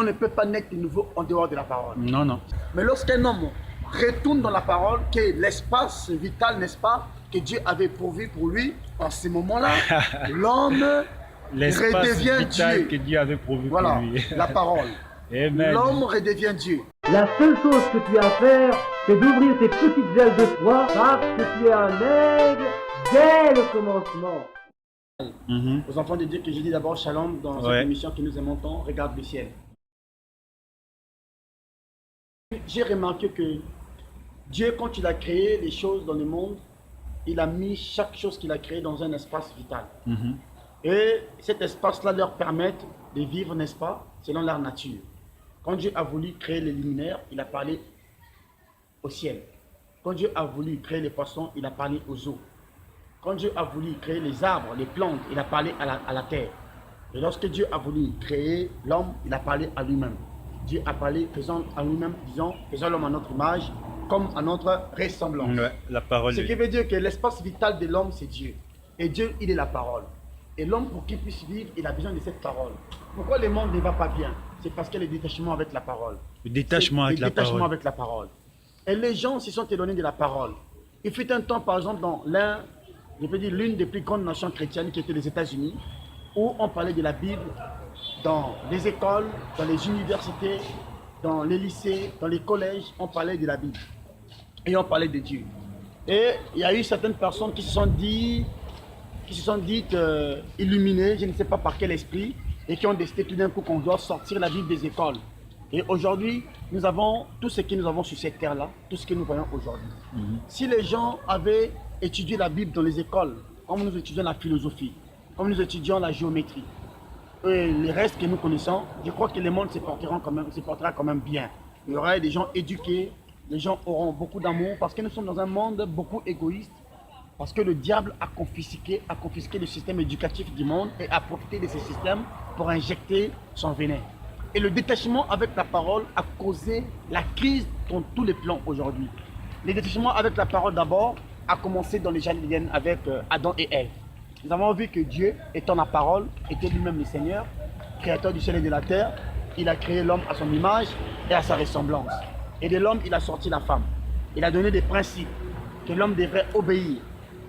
on ne peut pas naître de nouveau en dehors de la parole. Non, non. Mais lorsqu'un homme retourne dans la parole, qui est l'espace vital, n'est-ce pas, que Dieu avait pourvu pour lui, en ce moment-là, l'homme redevient Dieu. Que Dieu avait pourvu voilà, pour lui. La parole. L'homme redevient Dieu. La seule chose que tu as à faire, c'est d'ouvrir tes petites ailes de foi parce que tu es un aigle dès le commencement. Aux enfants de Dieu que j'ai dit d'abord shalom dans cette émission que nous aimons tant, regarde le ciel. J'ai remarqué que Dieu, quand il a créé les choses dans le monde, il a mis chaque chose qu'il a créée dans un espace vital. Et cet espace-là leur permet de vivre, n'est-ce pas, selon leur nature. Quand Dieu a voulu créer les luminaires, il a parlé au ciel. Quand Dieu a voulu créer les poissons, il a parlé aux eaux. Quand Dieu a voulu créer les arbres, les plantes, il a parlé à la terre. Et lorsque Dieu a voulu créer l'homme, il a parlé à lui-même. Dieu a parlé, faisant à lui-même, disant, faisons l'homme à notre image, comme à notre ressemblance. Ouais, la parole. Ce qui veut dire que l'espace vital de l'homme, c'est Dieu. Et Dieu, il est la parole. Et l'homme, pour qu'il puisse vivre, il a besoin de cette parole. Pourquoi le monde ne va pas bien? C'est parce qu'il y a le détachement avec la parole. Le détachement avec la parole. Le détachement avec la parole. Et les gens se sont éloignés de la parole. Il fut un temps, par exemple, dans l'une des plus grandes nations chrétiennes qui était les États-Unis, où on parlait de la Bible dans les écoles, dans les universités, dans les lycées, dans les collèges, on parlait de la Bible. Et on parlait de Dieu. Et il y a eu certaines personnes qui se sont dites illuminées, je ne sais pas par quel esprit, et qui ont décidé tout d'un coup qu'on doit sortir la Bible des écoles. Et aujourd'hui, nous avons tout ce que nous avons sur cette terre-là, tout ce que nous voyons aujourd'hui. Si les gens avaient étudié la Bible dans les écoles, comme nous étudions la philosophie, comme nous étudions la géométrie, et les restes que nous connaissons, je crois que le monde se portera quand même bien. Il y aura des gens éduqués, les gens auront beaucoup d'amour, parce que nous sommes dans un monde beaucoup égoïste, parce que le diable a confisqué le système éducatif du monde et a profité de ce système pour injecter son venin. Et le détachement avec la parole a causé la crise dans tous les plans aujourd'hui. Le détachement avec la parole d'abord a commencé dans les Jardins avec Adam et Ève. Nous avons vu que Dieu, étant la parole, était lui-même le Seigneur, créateur du ciel et de la terre. Il a créé l'homme à son image et à sa ressemblance. Et de l'homme, il a sorti la femme. Il a donné des principes que l'homme devrait obéir.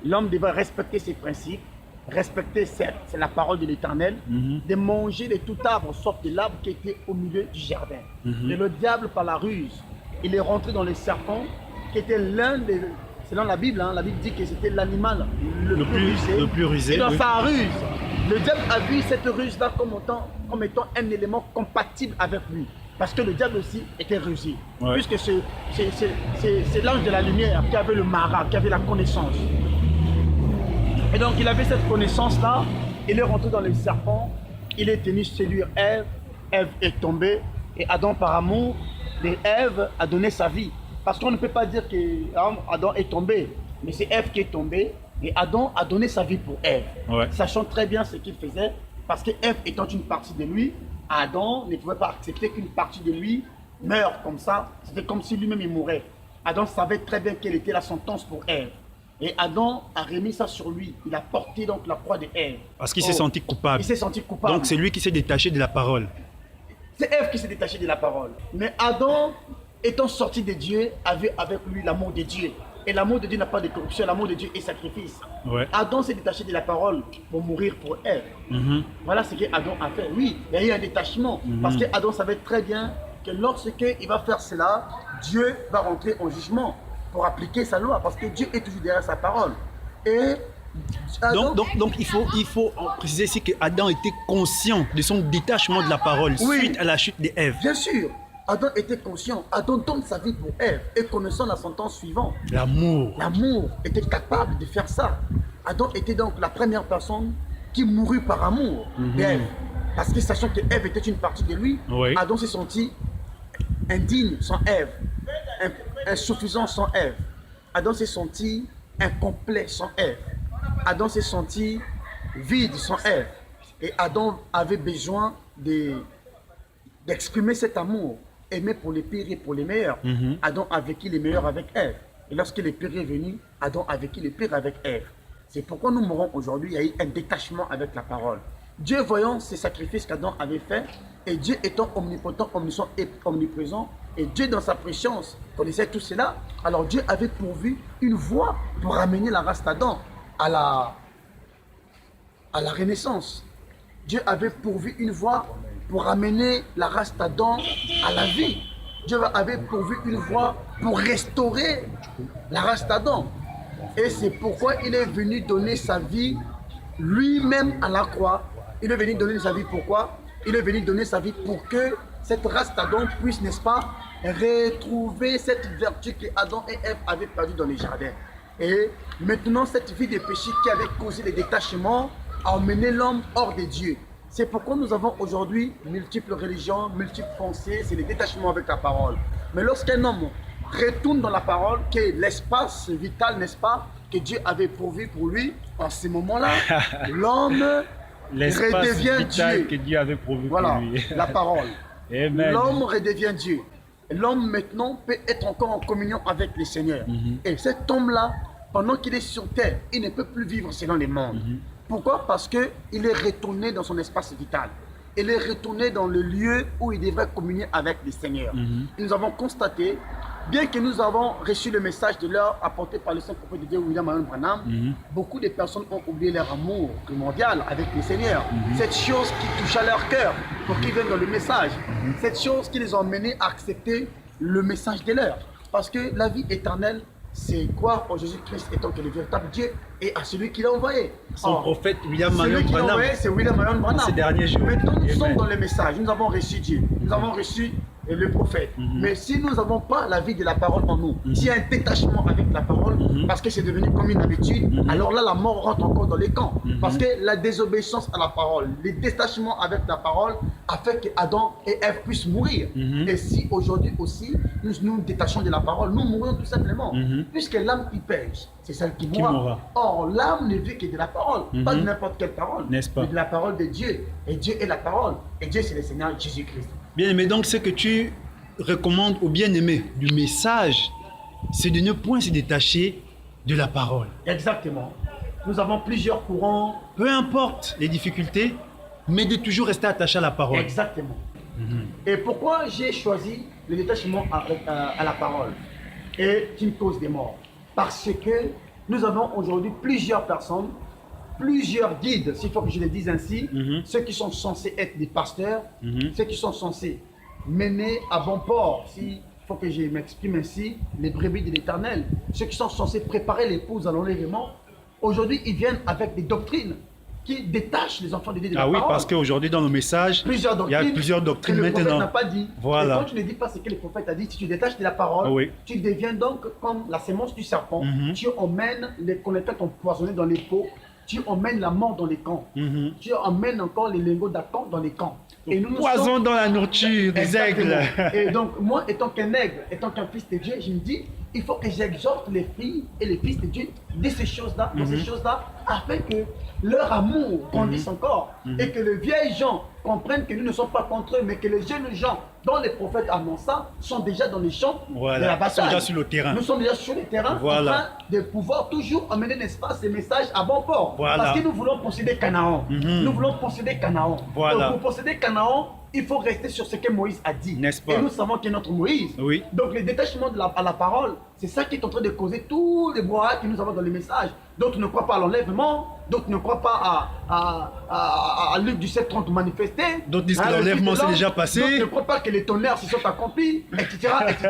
L'homme devrait respecter ses principes, respecter, c'est la parole de l'Éternel, de manger de tout arbre, sauf de l'arbre qui était au milieu du jardin. Et le diable, par la ruse, il est rentré dans le serpent, qui était l'un des... Selon la Bible, la Bible dit que c'était l'animal le plus rusé. Et dans sa ruse, le diable a vu cette ruse-là comme étant un élément compatible avec lui. Parce que le diable aussi était rusé. Puisque c'est l'ange de la lumière qui avait le marat, qui avait la connaissance. Et donc il avait cette connaissance-là, il est rentré dans le serpent, il est venu séduire Ève, Ève est tombée, et Adam par amour de Ève a donné sa vie. Parce qu'on ne peut pas dire que Adam est tombé, mais c'est Ève qui est tombée, et Adam a donné sa vie pour Ève, sachant très bien ce qu'il faisait, parce que Ève étant une partie de lui, Adam ne pouvait pas accepter qu'une partie de lui meure comme ça, c'était comme si lui-même il mourait. Adam savait très bien quelle était la sentence pour Ève. Et Adam a remis ça sur lui. Il a porté donc la croix de Ève. Parce qu'il s'est senti coupable. Il s'est senti coupable. Donc c'est lui qui s'est détaché de la parole. C'est Ève qui s'est détachée de la parole. Mais Adam, étant sorti de Dieu, avait avec lui l'amour de Dieu. Et l'amour de Dieu n'a pas de corruption. L'amour de Dieu est sacrifice. Adam s'est détaché de la parole pour mourir pour Ève. Voilà ce qu'Adam a fait. Oui, il y a eu un détachement. Parce qu'Adam savait très bien que lorsqu'il va faire cela, Dieu va rentrer en jugement pour appliquer sa loi, parce que Dieu est toujours derrière sa parole. Et Adam, donc il faut préciser ici que Adam était conscient de son détachement de la parole suite à la chute d'Ève. Bien sûr, Adam était conscient. Adam donne sa vie pour Ève et connaissant la sentence suivante. L'amour. L'amour était capable de faire ça. Adam était donc la première personne qui mourut par amour d'Ève. Parce que sachant que Ève était une partie de lui, Adam s'est senti indigne sans Ève. Insuffisant sans Ève. Adam s'est senti incomplet sans Ève. Adam s'est senti vide sans Ève. Et Adam avait besoin d'exprimer cet amour, aimer pour les pires et pour les meilleurs. Adam a vécu les meilleurs avec Ève. Et lorsque le pire est venu, Adam a vécu le pire avec Ève. C'est pourquoi nous mourons aujourd'hui. Il y a eu un détachement avec la parole. Dieu, voyant ces sacrifices qu'Adam avait fait, Et Dieu étant omnipotent, omniscient et omniprésent, et Dieu dans sa préscience connaissait tout cela, alors Dieu avait pourvu une voie pour ramener la race d'Adam à la renaissance. Dieu avait pourvu une voie pour ramener la race d'Adam à la vie. Dieu avait pourvu une voie pour restaurer la race d'Adam. Et c'est pourquoi il est venu donner sa vie lui-même à la croix. Il est venu donner sa vie pourquoi? Il est venu donner sa vie pour que cette race d'Adam puisse, n'est-ce pas, retrouver cette vertu que Adam et Ève avaient perdue dans les jardins. Et maintenant, cette vie de péché qui avait causé les détachements a emmené l'homme hors de Dieu. C'est pourquoi nous avons aujourd'hui multiples religions, multiples pensées, c'est le détachement avec la parole. Mais lorsqu'un homme retourne dans la parole, qui est l'espace vital, n'est-ce pas, que Dieu avait pourvu pour lui, en ce moment-là, l'homme redevient Dieu. Que Dieu avait pourvu voilà, pour lui. la parole. Amen. L'homme redevient Dieu. L'homme maintenant peut être encore en communion avec le Seigneur. Et cet homme-là, pendant qu'il est sur terre, il ne peut plus vivre selon les mondes. Pourquoi? Parce qu'il est retourné dans son espace vital. Il est retourné dans le lieu où il devrait communier avec le Seigneur. Et nous avons constaté, bien que nous avons reçu le message de l'heure apporté par le saint prophète de Dieu, William Marion Branham, beaucoup de personnes ont oublié leur amour primordial avec le Seigneur. Cette chose qui toucha leur cœur pour qu'ils viennent dans le message. Cette chose qui les a emmenés à accepter le message de l'heure. Parce que la vie éternelle, c'est croire en Jésus-Christ étant que le véritable Dieu et à celui qui l'a envoyé. Son prophète William Marion Celui qui l'a Branham. envoyé, c'est William Marion Branham. Ces derniers jours. Maintenant, nous Amen. sommes dans le message. Nous avons reçu Dieu. Nous avons reçu le prophète. Mais si nous n'avons pas la vie de la parole en nous, s'il y a un détachement avec la parole, parce que c'est devenu comme une habitude, alors là, la mort rentre encore dans les camps. Parce que la désobéissance à la parole, le détachement avec la parole a fait que Adam et Ève puissent mourir. Et si aujourd'hui aussi, nous nous détachons de la parole, nous mourrons tout simplement. Puisque l'âme qui pêche, c'est celle qui mourra. Or, l'âme ne vit que de la parole, pas de n'importe quelle parole, N'est-ce pas? mais de la parole de Dieu. Et Dieu est la parole. Et Dieu, c'est le Seigneur Jésus-Christ. Bien-aimé, donc ce que tu recommandes aux bien-aimés du message, c'est de ne point se détacher de la parole. Exactement. Nous avons plusieurs courants. Peu importe les difficultés, mais de toujours rester attaché à la parole. Exactement. Et pourquoi j'ai choisi le détachement à la parole est une cause des morts? Parce que nous avons aujourd'hui plusieurs personnes, plusieurs guides, s'il faut que je le dise ainsi, ceux qui sont censés être des pasteurs, ceux qui sont censés mener à bon port, s'il faut que je m'exprime ainsi, les brebis de l'Éternel, ceux qui sont censés préparer l'épouse à l'enlèvement, aujourd'hui ils viennent avec des doctrines qui détachent les enfants de Dieu de la Ah oui, parole. parce qu'aujourd'hui dans nos messages, il y a plusieurs doctrines que le prophète maintenant. n'a pas dit. Voilà. Et quand tu ne dis pas ce que le prophète a dit, si tu détaches de la parole, Oui. tu deviens donc comme la sémence du serpent. Tu emmènes les connaissances empoisonnés dans les pots, tu emmènes la mort dans les camps, tu emmènes encore les lingots d'Atan dans les camps. Et nous Poison sommes... dans la nourriture des Exactement. aigles. Et donc, moi, étant qu'un aigle, étant qu'un fils de Dieu, je me dis, il faut que j'exhorte les filles et les fils de Dieu de ces choses-là, dans ces choses-là, afin que leur amour grandisse encore et que les vieilles gens comprennent que nous ne sommes pas contre eux, mais que les jeunes gens dont les prophètes annoncent ça sont déjà dans les champs Voilà. de la Ils sont bataille. déjà sur le terrain. Nous sommes déjà sur le terrain Voilà. en train de pouvoir toujours emmener, n'est-ce pas, ces messages à bon port. Voilà. Parce que nous voulons posséder Canaan. Nous voulons posséder Canaan. Voilà. Donc, pour posséder Canaan, il faut rester sur ce que Moïse a dit. N'est-ce pas? Et nous savons qu'il est notre Moïse. Oui. Donc le détachement à la parole, c'est ça qui est en train de causer tous les brouhahas que nous avons dans les messages. D'autres ne croient pas à l'enlèvement, d'autres ne croient pas à Luc 17:30 manifesté. D'autres disent que l'enlèvement s'est déjà passé. D'autres ne croient pas que les tonnerres se sont accomplis, etc., etc.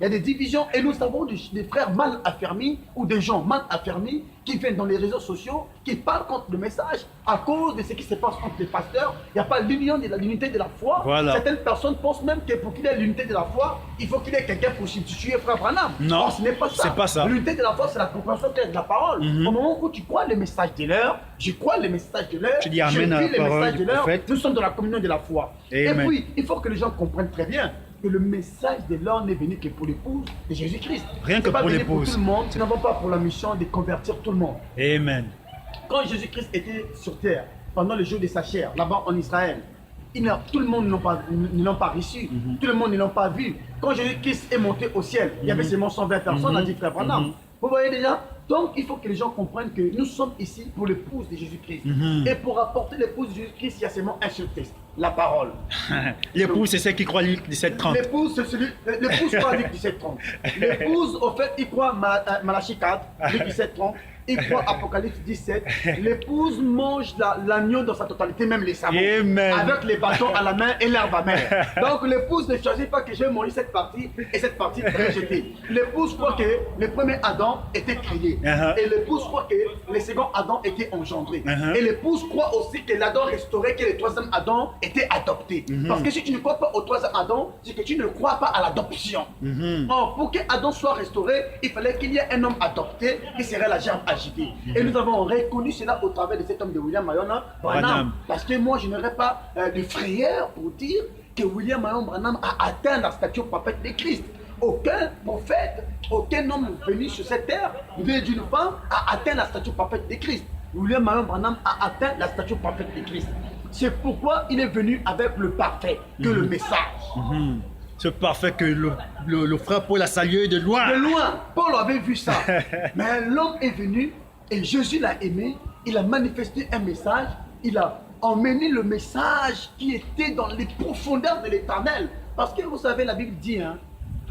Il y a des divisions et nous avons des frères mal affermis ou des gens mal affermis qui viennent dans les réseaux sociaux, qui parlent contre le message à cause de ce qui se passe entre les pasteurs. Il n'y a pas l'unité de la foi. Voilà. Certaines personnes pensent même que pour qu'il y ait l'unité de la foi, il faut qu'il y ait quelqu'un pour substituer frère Branham. Non, ce n'est pas ça. c'est pas ça. L'unité de la foi, c'est la compréhension claire de la parole. Au moment où tu crois le message de l'heure, je crois le message de l'heure, Tu dis amen à la parole du prophète. nous sommes dans la communion de la foi. Amen. Et puis, il faut que les gens comprennent très bien que le message de l'heure n'est venu que pour l'épouse de Jésus-Christ. Rien que C'est pas pour venu l'épouse. tout le monde, nous n'avons pas pour la mission de convertir tout le monde. Amen. Quand Jésus-Christ était sur terre, pendant le jour de sa chair, là-bas en Israël, tout le monde ne l'ont pas reçu, tout le monde ne l'ont pas vu. Quand Jésus-Christ est monté au ciel, il y avait seulement 120 personnes, a dit frère Branham. Vous voyez déjà? Donc il faut que les gens comprennent que nous sommes ici pour l'épouse de Jésus-Christ. Et pour apporter l'épouse de Jésus-Christ, il y a seulement un seul test. la parole. L'épouse, c'est celle qui croit Luc 17:30. L'épouse, c'est celui. L'épouse croit Luc 17:30. L'épouse, au fait, il croit Malachie 4, Luc 17:30. Il croit Apocalypse 17. L'épouse mange l'agneau dans sa totalité, même les sabots. Amen. Avec les bâtons à la main et l'herbe amère. Donc l'épouse ne choisit pas que je vais manger cette partie et cette partie rejetée. L'épouse croit que le premier Adam était créé. Et l'épouse croit que le second Adam était engendré. Et l'épouse croit aussi que l'Adam restauré, que le troisième Adam était adopté. Parce que si tu ne crois pas au troisième Adam, c'est que tu ne crois pas à l'adoption. Or, pour que Adam soit restauré, il fallait qu'il y ait un homme adopté qui serait la germe agitée. Et nous avons reconnu cela au travers de cet homme de William Marion Branham. Parce que moi, je n'aurais pas de frayeur pour dire que William Marion Branham a atteint la stature parfaite de Christ. Aucun prophète, aucun homme venu sur cette terre, né d'une femme, a atteint la stature parfaite de Christ. William Marion Branham a atteint la stature parfaite de Christ. C'est pourquoi il est venu avec le parfait, que le message. C'est parfait que le frère Paul a salué de loin. De loin, Paul avait vu ça. Mais l'homme est venu et Jésus l'a aimé. Il a manifesté un message. Il a emmené le message qui était dans les profondeurs de l'éternel. Parce que vous savez, la Bible dit, hein,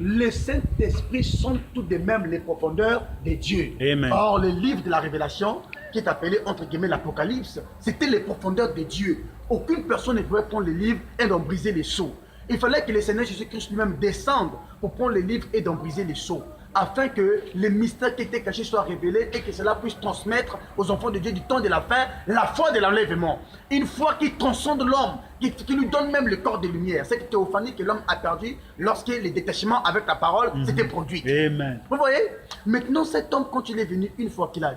les Saint-Esprit sont tout de même les profondeurs de Dieu. Amen. Or, le livre de la Révélation, qui est appelé entre guillemets l'Apocalypse, c'était les profondeurs de Dieu. Aucune personne ne pouvait prendre le livre et d'en briser les sceaux. Il fallait que le Seigneur Jésus-Christ lui-même descende pour prendre les livres et d'en briser les sceaux, afin que les mystères qui étaient cachés soient révélés et que cela puisse transmettre aux enfants de Dieu du temps de la fin la foi de l'enlèvement. Une foi qui transcende l'homme, qui lui donne même le corps de lumière. Cette théophanie que l'homme a perdu lorsque le détachement avec la parole s'était produit. Amen. Vous voyez? Maintenant, cet homme, quand il est venu, une fois qu'il a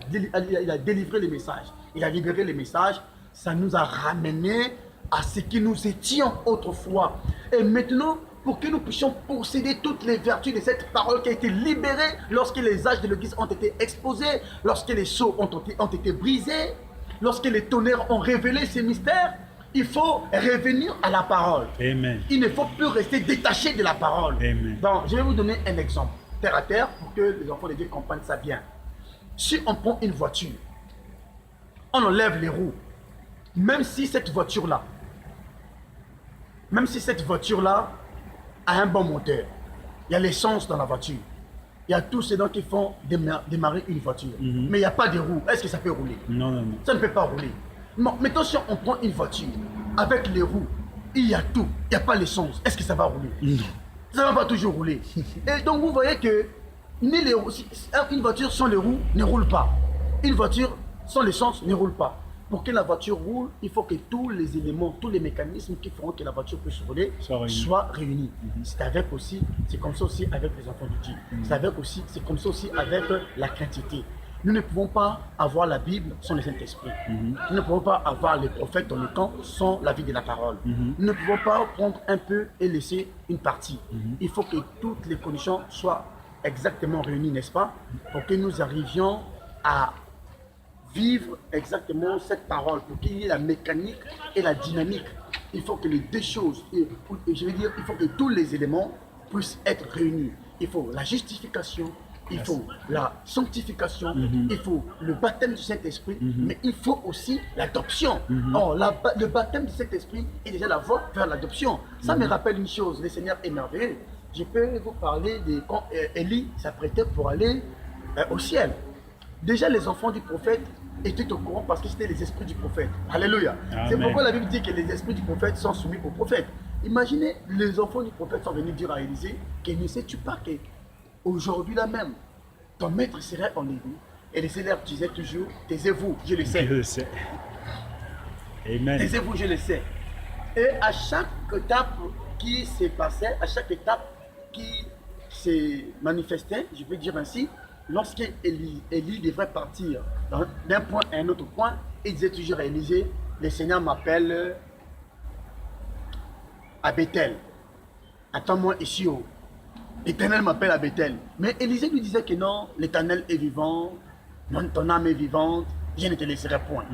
délivré les messages, il a libéré les messages, ça nous a ramené à ce que nous étions autrefois. Et maintenant, pour que nous puissions posséder toutes les vertus de cette parole qui a été libérée lorsque les âges de l'église ont été exposés, lorsque les sceaux ont été brisés, lorsque les tonnerres ont révélé ces mystères, il faut revenir à la parole. Amen. Il ne faut plus rester détaché de la parole. Amen. Donc, je vais vous donner un exemple, terre à terre, pour que les enfants de Dieu comprennent ça bien. Si on prend une voiture, on enlève les roues, même si cette voiture-là a un bon moteur, il y a l'essence dans la voiture, il y a tous ces dents qui font démarrer une voiture, mais il n'y a pas de roues, est-ce que ça peut rouler? Non, non, non. Ça ne peut pas rouler. Bon, maintenant si on prend une voiture, avec les roues, il y a tout, il n'y a pas l'essence, est-ce que ça va rouler? Non. Ça ne va pas toujours rouler. Et donc vous voyez que ni les roues, une voiture sans les roues ne roule pas. Une voiture sans l'essence ne roule pas. Pour que la voiture roule, il faut que tous les éléments, tous les mécanismes qui feront que la voiture puisse rouler soient réunis. C'est comme ça aussi avec les enfants de Dieu. C'est comme ça aussi avec la chrétienté. Nous ne pouvons pas avoir la Bible sans le Saint-Esprit. Nous ne pouvons pas avoir les prophètes dans le camp sans la vie de la parole. Nous ne pouvons pas prendre un peu et laisser une partie. Il faut que toutes les conditions soient exactement réunies, n'est-ce pas? Pour que nous arrivions à vivre exactement cette parole, pour qu'il y ait la mécanique et la dynamique. Il faut que les deux choses, je veux dire, il faut que tous les éléments puissent être réunis. Il faut la justification, il faut la sanctification, il faut le baptême du Saint-Esprit, mais il faut aussi l'adoption. Or, le baptême du Saint-Esprit est déjà la voie vers l'adoption. Ça me rappelle une chose, le Seigneur est merveilleux. Je peux vous parler de quand Élie s'apprêtait pour aller au ciel. Déjà, les enfants du prophète étaient au courant parce que c'était les esprits du prophète. Alléluia. C'est pourquoi la Bible dit que les esprits du prophète sont soumis au prophète. Imaginez, les enfants du prophète sont venus dire à Élisée que ne sais-tu pas qu'aujourd'hui là même, ton maître serait enlevé. Et Élisée leur disait toujours, taisez-vous, je le sais. Je le sais. Amen. Taisez-vous, je le sais. Et à chaque étape qui s'est passée, à chaque étape qui s'est manifestée, je peux dire ainsi, lorsque Élie devrait partir d'un point à un autre point, il disait toujours à Élisée, le Seigneur m'appelle à Bethel. Attends-moi ici. L'Éternel m'appelle à Bethel. Mais Élisée lui disait que non, l'Éternel est vivant, ton âme est vivante, je ne te laisserai point.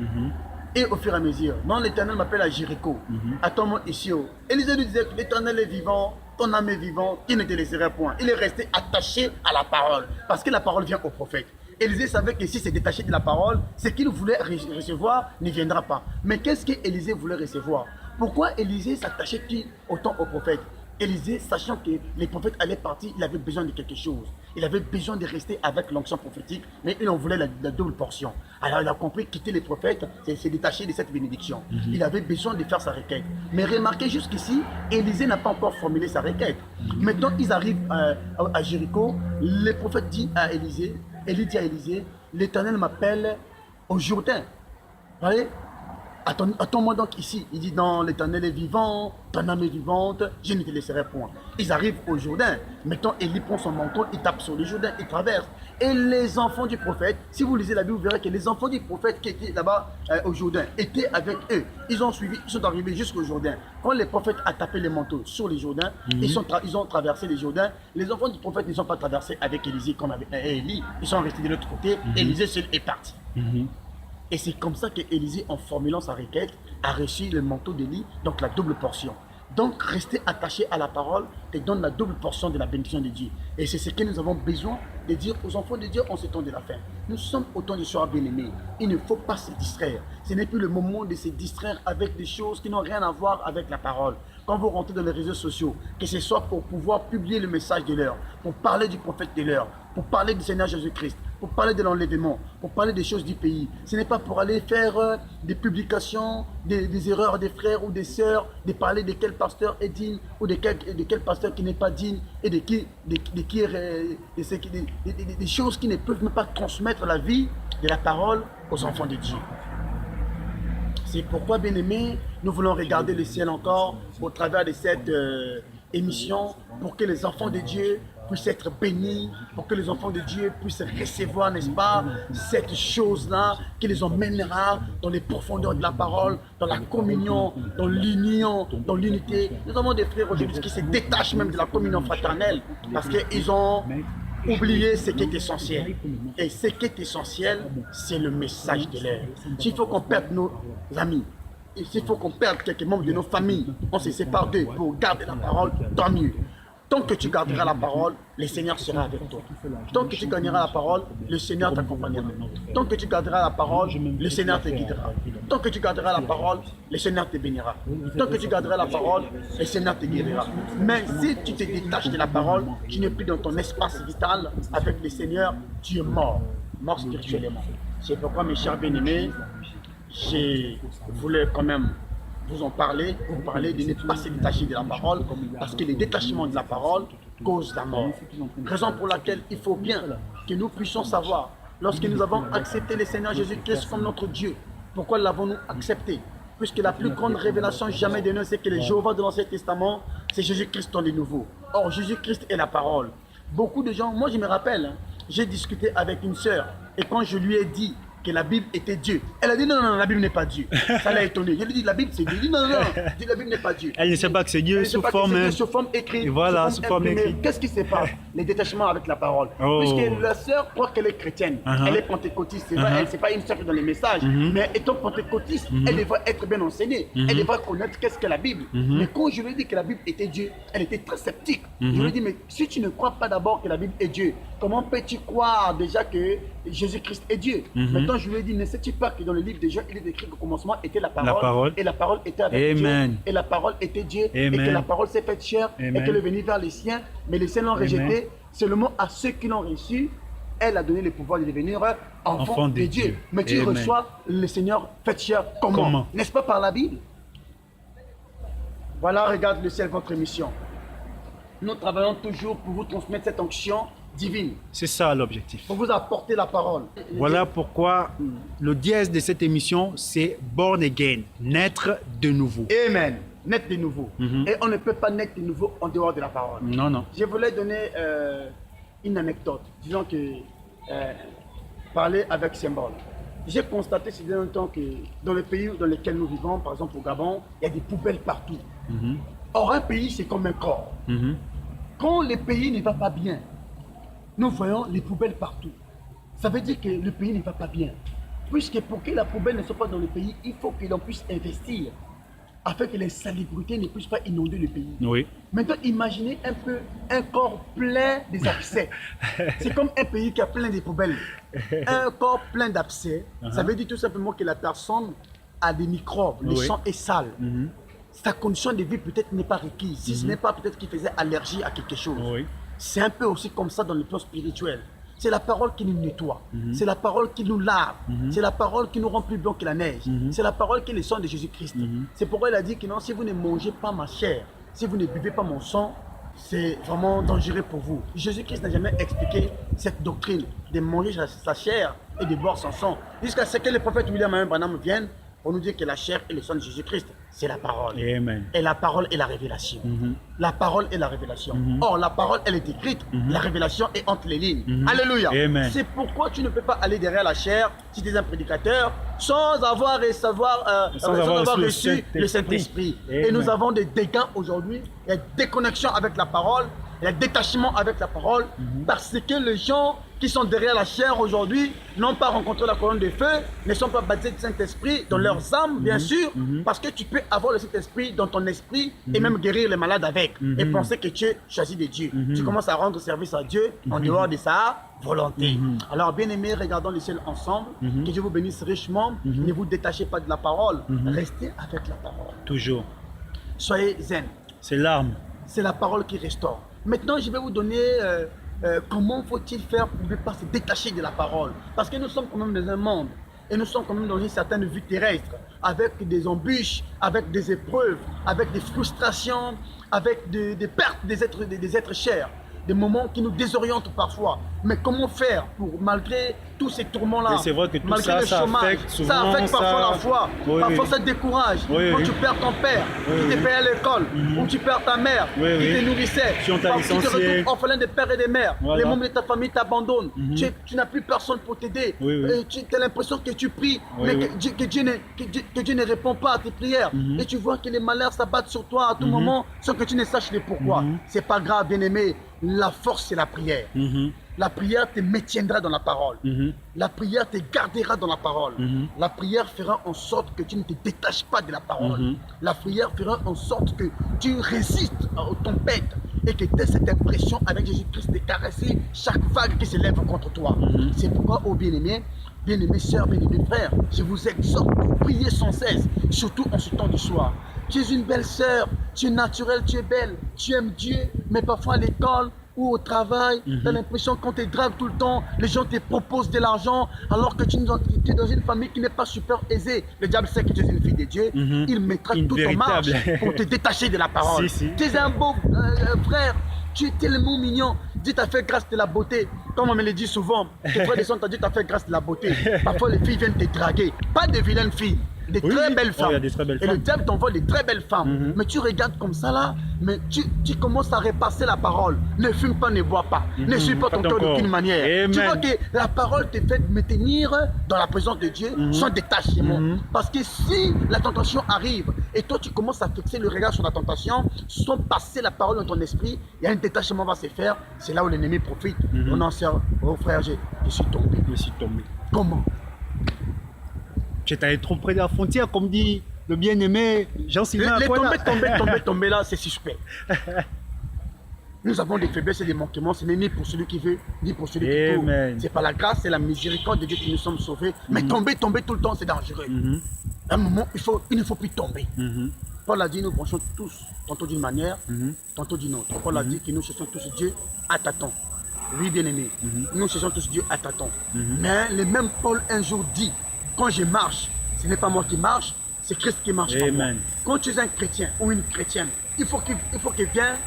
Et au fur et à mesure, non, l'Éternel m'appelle à Jéricho. Attends-moi ici. Élisée lui disait que l'Éternel est vivant, ton âme est vivante, il ne te laisserait point. Il est resté attaché à la parole, parce que la parole vient au prophète. Élisée savait que si c'est détaché de la parole, ce qu'il voulait recevoir ne viendra pas. Mais qu'est-ce qu'Élisée voulait recevoir? Pourquoi Élisée s'attachait-il autant aux prophètes? Élisée, sachant que les prophètes allaient partir, il avait besoin de quelque chose. Il avait besoin de rester avec l'onction prophétique, mais il en voulait la double portion. Alors il a compris quitter les prophètes, c'est détacher de cette bénédiction. Il avait besoin de faire sa requête. Mais remarquez jusqu'ici, Élisée n'a pas encore formulé sa requête. Maintenant, ils arrivent à Jéricho. Le prophète dit à Élisée, Élie dit à Élisée, l'Éternel m'appelle au Jourdain. Vous voyez? Attends-moi donc ici. Il dit, non, l'Éternel est vivant, ton âme est vivante, je ne te laisserai point. Ils arrivent au Jourdain. Maintenant, Élie prend son manteau, il tape sur le Jourdain, il traverse. Et les enfants du prophète, si vous lisez la Bible, vous verrez que les enfants du prophète qui étaient là-bas au Jourdain étaient avec eux. Ils ont suivi, ils sont arrivés jusqu'au Jourdain. Quand le prophète a tapé les manteaux sur les Jourdains, ils ont traversé les Jourdains. Les enfants du prophète ne sont pas traversés avec Élisée comme avec Élie. Ils sont restés de l'autre côté. Élisée seul est parti. Et c'est comme ça qu'Élisée, en formulant sa requête, a reçu le manteau d'Élie, donc la double portion. Donc, rester attaché à la parole te donne la double portion de la bénédiction de Dieu. Et c'est ce que nous avons besoin de dire aux enfants de Dieu en ce temps de la fin. Nous sommes au temps du soir bien-aimés. Il ne faut pas se distraire. Ce n'est plus le moment de se distraire avec des choses qui n'ont rien à voir avec la parole. Quand vous rentrez dans les réseaux sociaux, que ce soit pour pouvoir publier le message de l'heure, pour parler du prophète de l'heure, pour parler du Seigneur Jésus-Christ, pour parler de l'enlèvement, pour parler des choses du pays. Ce n'est pas pour aller faire des publications, des erreurs des frères ou des sœurs, de parler de quel pasteur est digne ou de quel pasteur qui n'est pas digne et des choses qui ne peuvent même pas transmettre la vie de la parole aux enfants de Dieu. C'est pourquoi, bien-aimés, nous voulons regarder le ciel encore au travers de cette émission pour que les enfants de Dieu puissent être bénis, pour que les enfants de Dieu puissent recevoir, n'est-ce pas, cette chose-là qui les emmènera dans les profondeurs de la parole, dans la communion, dans l'union, dans l'unité. Nous avons des frères aujourd'hui qui se détachent même de la communion fraternelle parce qu'ils ont oublié ce qui est essentiel. Et ce qui est essentiel, c'est le message de l'heure. S'il faut qu'on perde nos amis, s'il faut qu'on perde quelques membres de nos familles, on se sépare d'eux pour garder la parole, tant mieux. Tant que tu garderas la parole, le Seigneur sera avec toi. Tant que tu gagneras la parole, le Seigneur t'accompagnera. Tant que tu garderas la parole, le Seigneur te guidera. Tant que tu garderas la parole, le Seigneur te bénira. Tant que tu garderas la parole, le Seigneur te guérira. Mais si tu te détaches de la parole, tu n'es plus dans ton espace vital avec le Seigneur, tu es mort spirituellement. C'est pourquoi, mes chers bien-aimés, je voulais quand même vous en parler, vous parler de ne pas se détacher de la parole, parce que le détachement de la parole cause la mort. Raison pour laquelle il faut bien que nous puissions savoir, lorsque nous avons accepté le Seigneur Jésus-Christ comme notre Dieu, pourquoi l'avons-nous accepté? Puisque la plus grande révélation jamais donnée, c'est que le Jéhovah de l'Ancien Testament, c'est Jésus-Christ dans le Nouveau. Or, Jésus-Christ est la parole. Beaucoup de gens, moi je me rappelle, j'ai discuté avec une sœur, et quand je lui ai dit que la Bible était Dieu. Elle a dit non, la Bible n'est pas Dieu. Ça l'a étonné. Je lui ai dit la Bible c'est Dieu. Elle dit non, la Bible n'est pas Dieu. Elle ne sait pas que c'est Dieu sous forme écrite. Voilà, sous forme écrite. Qu'est-ce qui se passe? Les détachements avec la parole. Puisque la sœur croit qu'elle est chrétienne. Elle est pentecôtiste. C'est vrai, elle n'est pas une sœur dans les messages. Mais étant pentecôtiste, elle devrait être bien enseignée. Elle devrait connaître qu'est-ce qu'est la Bible. Mais quand je lui ai dit que la Bible était Dieu, elle était très sceptique. Je lui ai dit, mais si tu ne crois pas d'abord que la Bible est Dieu, comment peux-tu croire déjà que Jésus-Christ est Dieu? Maintenant, je lui ai dit, ne sais-tu pas que dans le livre de Jean, il est écrit qu'au commencement était la parole, et la parole était avec Dieu, et la parole était Dieu, et que la parole s'est faite chair, et qu'elle est venue vers les siens, mais les siens l'ont rejeté. Seulement à ceux qui l'ont reçu, elle a donné le pouvoir de devenir enfant de Dieu. Mais tu reçois le Seigneur fait chair comment? N'est-ce pas par la Bible? Voilà, regarde le ciel, votre mission. Nous travaillons toujours pour vous transmettre cette onction divine. C'est ça l'objectif. Pour vous apporter la parole. Voilà pourquoi le dièse de cette émission, c'est Born Again, naître de nouveau. Amen. Naître de nouveau. Et on ne peut pas naître de nouveau en dehors de la parole. Non, non. Je voulais donner une anecdote. Disons que parler avec symbole. J'ai constaté ces derniers temps que dans les pays dans lesquels nous vivons, par exemple au Gabon, il y a des poubelles partout. Or, un pays, c'est comme un corps. Quand le pays ne va pas bien, nous voyons les poubelles partout. Ça veut dire que le pays ne va pas bien. Puisque pour que la poubelle ne soit pas dans le pays, il faut que l'on puisse investir afin que les salubrités ne puissent pas inonder le pays. Oui. Maintenant, imaginez un peu un corps plein des abcès. C'est comme un pays qui a plein de poubelles. Un corps plein d'abcès, ça veut dire tout simplement que la personne a des microbes, le sang est sale. sa condition de vie peut-être n'est pas requise. Si ce n'est pas peut-être qu'il faisait allergie à quelque chose. Oui. C'est un peu aussi comme ça dans le plan spirituel. C'est la parole qui nous nettoie. C'est la parole qui nous lave. C'est la parole qui nous rend plus blanc que la neige. C'est la parole qui est le sang de Jésus-Christ. C'est pourquoi il a dit que non, si vous ne mangez pas ma chair, si vous ne buvez pas mon sang, c'est vraiment dangereux pour vous. Jésus-Christ n'a jamais expliqué cette doctrine de manger sa chair et de boire son sang. Jusqu'à ce que le prophète William Branham vienne pour nous dire que la chair et le sang de Jésus-Christ, c'est la parole. Amen. Et la parole est la révélation. La parole est la révélation. Or, la parole, elle est écrite. La révélation est entre les lignes. Alléluia. Amen. C'est pourquoi tu ne peux pas aller derrière la chair si tu es un prédicateur sans avoir reçu le Saint-Esprit. Et nous avons des dégâts aujourd'hui. Il y a déconnexion avec la parole. Il y a détachement avec la parole. Parce que les gens qui sont derrière la chair aujourd'hui n'ont pas rencontré la colonne de feu, ne sont pas baptisés du Saint-Esprit dans leurs âmes, bien sûr, parce que tu peux avoir le Saint-Esprit dans ton esprit et même guérir les malades avec et penser que tu es choisi de Dieu. Tu commences à rendre service à Dieu en dehors de sa volonté. Alors, bien aimés, regardons le ciel ensemble. Que Dieu vous bénisse richement. Ne vous détachez pas de la parole. Restez avec la parole. Toujours. Soyez zen. C'est l'arme. C'est la parole qui restaure. Maintenant, je vais vous donner comment faut-il faire pour ne pas se détacher de la parole. Parce que nous sommes quand même dans un monde et nous sommes quand même dans une certaine vie terrestre, avec des embûches, avec des épreuves, avec des frustrations, avec des pertes des êtres chers, des moments qui nous désorientent parfois. Mais comment faire pour, malgré tous ces tourments-là, c'est vrai que tout malgré le chômage, affecte souvent, ça affecte parfois la foi, parfois ça te décourage. Quand tu perds ton père, qui te payait à l'école, ou tu perds ta mère, qui te nourrissait, Si on t'a tu te licencié. retrouves orphelin de père et de mère, les membres de ta famille t'abandonnent, tu n'as plus personne pour t'aider, tu as l'impression que tu pries, mais que Dieu ne répond pas à tes prières, et tu vois que les malheurs s'abattent sur toi à tout moment, sans que tu ne saches le pourquoi. C'est pas grave, bien-aimé, la force c'est la prière. La prière te maintiendra dans la parole. La prière te gardera dans la parole. La prière fera en sorte que tu ne te détaches pas de la parole. La prière fera en sorte que tu résistes aux tempêtes et que tu aies cette impression avec Jésus-Christ de caresser chaque vague qui s'élève contre toi. C'est pourquoi, ô bien-aimés, sœurs, bien-aimés frères, je vous exhorte à prier sans cesse, surtout en ce temps du soir. Tu es une belle sœur, tu es naturelle, tu es belle, tu aimes Dieu, mais parfois à l'école ou au travail, tu as l'impression qu'on te drague tout le temps, les gens te proposent de l'argent alors que tu es dans une famille qui n'est pas super aisée. Le diable sait que tu es une fille de Dieu, il mettra tout en marche pour te détacher de la parole. Tu es un beau frère, tu es tellement mignon, Dieu t'a fait grâce de la beauté. Comme on me le dit souvent, tes frères et sœurs, Dieu t'a fait grâce de la beauté. Parfois les filles viennent te draguer, pas de vilaines filles. Des très belles femmes. Et le diable t'envoie des très belles femmes. Mais tu regardes comme ça là, mais tu commences à repasser la parole. Ne fume pas, ne bois pas. Ne suis pas ton cœur d'aucune manière. Amen. Tu vois que la parole te fait me tenir dans la présence de Dieu sans détachement. Parce que si la tentation arrive et toi tu commences à fixer le regard sur la tentation, sans passer la parole dans ton esprit, il y a un détachement va se faire. C'est là où l'ennemi profite. On en sert, oh frère, je suis tombé. Je suis tombé. Comment? Tu es allé trop près de la frontière, comme dit le bien-aimé Jean-Sylvain. Les tomber là, c'est suspect. Nous avons des faiblesses et des manquements, ce n'est ni pour celui qui veut, ni pour celui qui court. C'est par la grâce et la miséricorde de Dieu que nous sommes sauvés. Mais tomber tout le temps, c'est dangereux. À un moment, il ne faut plus tomber. Paul a dit, nous branchons tous, tantôt d'une manière, tantôt d'une autre. Paul a dit que nous cherchons tous Dieu à tâtons. Oui, bien-aimé, nous cherchons tous Dieu à tâtons. Mais le même Paul un jour dit, quand je marche, ce n'est pas moi qui marche, c'est Christ qui marche en moi. Quand tu es un chrétien ou une chrétienne, il faut que vienne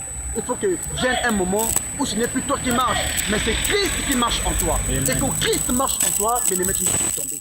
un moment où ce n'est plus toi qui marches, mais c'est Christ qui marche en toi. Et quand Christ marche en toi, bien aimé, tu ne peux plus tomber.